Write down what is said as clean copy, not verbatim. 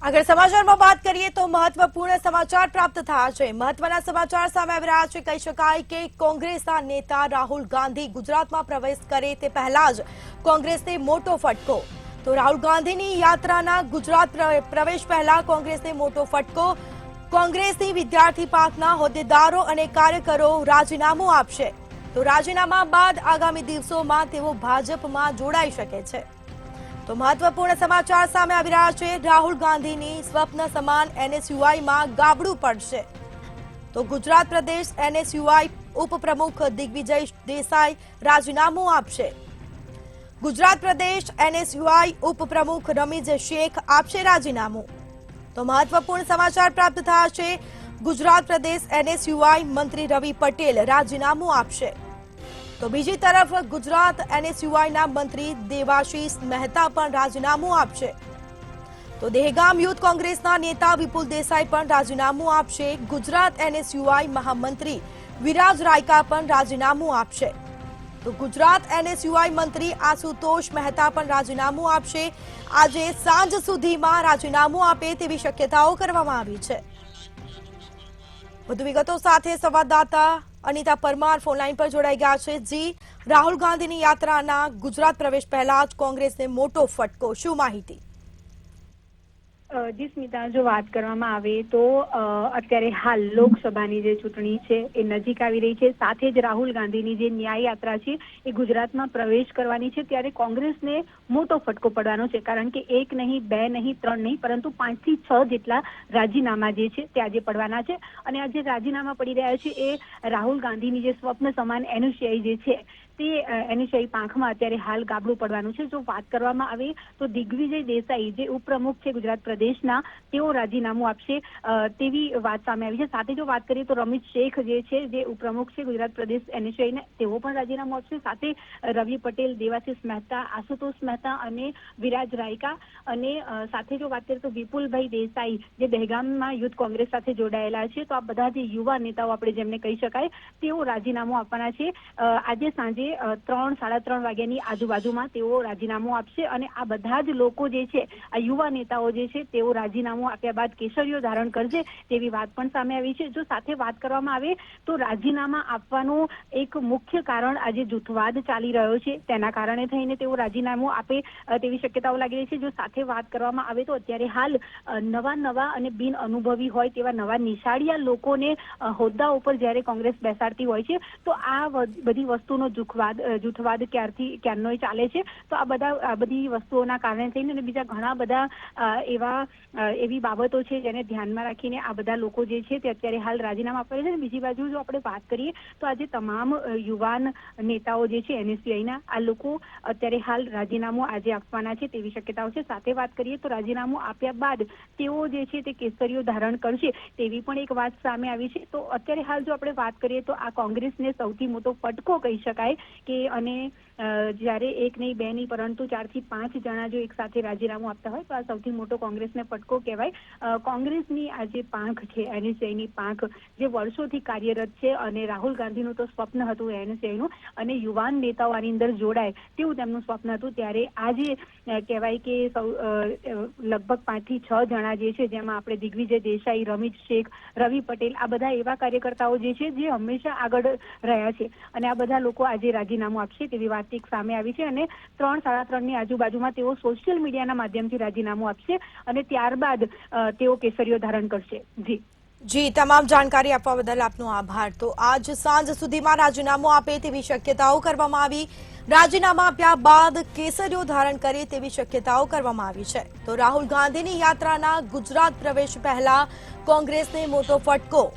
આગળ સમાચારમાં વાત કરીએ તો મહત્વપૂર્ણ સમાચાર પ્રાપ્ત થયા છે। મહત્વના સમાચાર સામે આવી રહ્યા છે। કહી શકાય કે કોંગ્રેસના નેતા રાહુલ ગાંધી ગુજરાતમાં પ્રવેશ કરે તે પહેલા જ કોંગ્રેસને મોટો ફટકો। તો રાહુલ ગાંધીની યાત્રાના ગુજરાત પ્રવેશ પહેલા કોંગ્રેસને મોટો ફટકો। કોંગ્રેસની વિદ્યાર્થી પાંખના હોદ્દેદારો અને કાર્યકરો રાજીનામું આપશે। તો રાજીનામા બાદ આગામી દિવસોમાં તેઓ ભાજપમાં જોડાઈ શકે છે। તો મહત્વપૂર્ણ સમાચાર સામે આવી રહ્યા છે। રાહુલ ગાંધીની સ્વપ્ન સમાન એનએસયુઆઈમાં ગાબડું પડશે। તો ગુજરાત પ્રદેશ એનએસયુઆઈ ઉપપ્રમુખ દિગ્વિજય દેસાઈ રાજીનામું આપશે। ગુજરાત પ્રદેશ એનએસયુઆઈ ઉપપ્રમુખ રમીજ શેખ આપશે રાજીનામું। તો મહત્વપૂર્ણ સમાચાર પ્રાપ્ત થયા છે। ગુજરાત પ્રદેશ એનએસયુઆઈ મંત્રી રવિ પટેલ રાજીનામું આપશે। તો બીજી તરફ ગુજરાત એનએસયુઆઈના મંત્રી દેવાશીષ મહેતા પણ રાજીનામું આપશે। તો દહેગામ યુથ કોંગ્રેસના નેતા વિપુલ દેસાઈ પણ રાજીનામું આપશે। ગુજરાત એનએસયુઆઈ મહામંત્રી વિરાજ રાયકા પણ રાજીનામું આપશે। તો ગુજરાત એનએસયુઆઈ મંત્રી આશુતોષ મહેતા પણ રાજીનામું આપશે। આજે સાંજ સુધીમાં રાજીનામું આપે તેવી શક્યતાઓ કરવામાં આવી છે। વધુ વિગતો સાથે સંવાદદાતા અનિતા પરમાર ફોનલાઈન પર જોડાઈ ગયા છે। જી, રાહુલ ગાંધીની યાત્રાના ગુજરાત પ્રવેશ પહેલા જ કોંગ્રેસને મોટો ફટકો, શું માહિતી? જી સ્મિતા, જો વાત કરવામાં આવે તો અત્યારે હાલ લોકસભાની જે ચૂંટણી છે એ નજીક આવી રહી છે। સાથે જ રાહુલ ગાંધીની જે ન્યાય યાત્રા છે એ ગુજરાતમાં પ્રવેશ કરવાની છે, ત્યારે કોંગ્રેસને મોટો ફટકો પડવાનો છે। કારણ કે એક નહીં, બે નહીં, ત્રણ નહીં, પરંતુ 5 થી 6 જેટલા રાજીનામા જે છે તે આજે પડવાના છે। અને આ જે રાજીનામા પડી રહ્યા છે એ રાહુલ ગાંધીની જે સ્વપ્ન સમાન એનએસયુઆઈ જે છે તે એનએસયુઆઈ પાંખમાં અત્યારે હાલ ગાબડું પડવાનું છે। જો વાત કરવામાં આવે તો દિગ્વિજય દેસાઈ જે ઉપપ્રમુખ છે ગુજરાત પ્રદેશના, તેઓ રાજીનામું આપશે તેવી વાત સામે આવી છે। સાથે જો વાત કરીએ તો રમીજ શેખ જે છે, જે ઉપપ્રમુખ છે ગુજરાત પ્રદેશ એનએસયુઆઈને, તેઓ પણ રાજીનામું આપશે। સાથે રવિ પટેલ, દેવાશીષ મહેતા, આશુતોષ મહેતા અને વિરાજ રાયકા, અને સાથે જો વાત કરીએ તો વિપુલભાઈ દેસાઈ જે દહેગામમાં યુથ કોંગ્રેસ સાથે જોડાયેલા છે, તો આ બધા જે યુવા નેતાઓ આપણે જેમને કહી શકાય, તેઓ રાજીનામું આપવાના છે। આજે સાંજે 3-3:30 વાગ્યાની આજુબાજુમાં તેઓ રાજીનામું આપશે। અને આ બધા જ લોકો જે છે, આ યુવા નેતાઓ જે છે, તેઓ રાજીનામું આપ્યા બાદ કેસરીઓ ધારણ કરશે તેવી વાત પણ સામે આવી છે। જો સાથે વાત કરવામાં આવે તો રાજીનામા આપવાનું એક મુખ્ય કારણ આજે જૂથવાદ ચાલી રહ્યો છે, તેના કારણે થઈને તેઓ રાજીનામું આપે તેવી શક્યતાઓ લાગી રહી છે। જો સાથે વાત કરવામાં આવે તો અત્યારે હાલ નવા અને બિન અનુભવી હોય તેવા નવા નિશાળિયા લોકોને હોદ્દા ઉપર જ્યારે કોંગ્રેસ બેસાડતી હોય છે, તો આ બધી વસ્તુનો જૂથવાદ ક્યારનો ચાલે છે। તો આ બધી વસ્તુઓના કારણે થઈને અને બીજા ઘણા બધા એવી બાબતો છે જેને ધ્યાનમાં રાખીને આ બધા લોકો જે છે તે અત્યારે હાલ રાજીનામા આપે છે। બીજી બાજુ જો આપણે વાત કરીએ તો આજે તમામ યુવાન નેતાઓ જે છે એનએસયુઆઈના, આ લોકો અત્યારે હાલ રાજીનામું આજે આપવાના છે તેવી શક્યતાઓ છે। સાથે વાત કરીએ તો રાજીનામું આપ્યા બાદ તેઓ જે છે તે કેસરીઓ ધારણ કરશે તેવી પણ એક વાત સામે આવી છે। તો અત્યારે હાલ જો આપણે વાત કરીએ તો આ કોંગ્રેસને સૌથી મોટો ફટકો કહી શકાય કે, અને જ્યારે એક નહીં, બે નહીં, પરંતુ 4 થી 5 જણા જો એક સાથે રાજીનામું આપતા હોય તો આ સૌથી મોટો કોંગ્રેસને ફટકો કહેવાય। કોંગ્રેસની આ જે પાંખ છે, એનએસયુઆઈની પાંખ, જે વર્ષોથી કાર્યરત છે, અને રાહુલ ગાંધીનું તો સ્વપ્ન હતું એનએસયુઆઈનું, અને યુવાન નેતાઓ આની અંદર જોડાય તેવું તેમનું સ્વપ્ન હતું, ત્યારે આજે કહેવાય કે લગભગ 5 થી 6 જણા જે છે, જેમાં આપણે દિગ્વિજય દેસાઈ, રમીજ શેખ, રવિ પટેલ, આ બધા એવા કાર્યકર્તાઓ જે છે જે હંમેશા આગળ રહ્યા છે, અને આ બધા લોકો આજે રાજીનામું આપશે તેવી વાત સામે આવી છે। અને 3-3:30 આજુબાજુમાં તેઓ સોશિયલ મીડિયાના માધ્યમથી રાજીનામું આપશે અને ત્યારબાદ તેઓ કેસરીઓ ધારણ કરશે। જી, તમામ જાણકારી આપવા બદલ આપનો આભાર। તો આજ સાંજ સુધીમાં રાજીનામું આપે તેવી શક્યતાઓ કરવામાં આવી। રાજીનામા આપ્યા બાદ કેસરીઓ ધારણ કરે તેવી શક્યતાઓ કરવામાં આવી છે। તો રાહુલ ગાંધીની યાત્રાના ગુજરાત પ્રવેશ પહેલા કોંગ્રેસને મોટો ફટકો।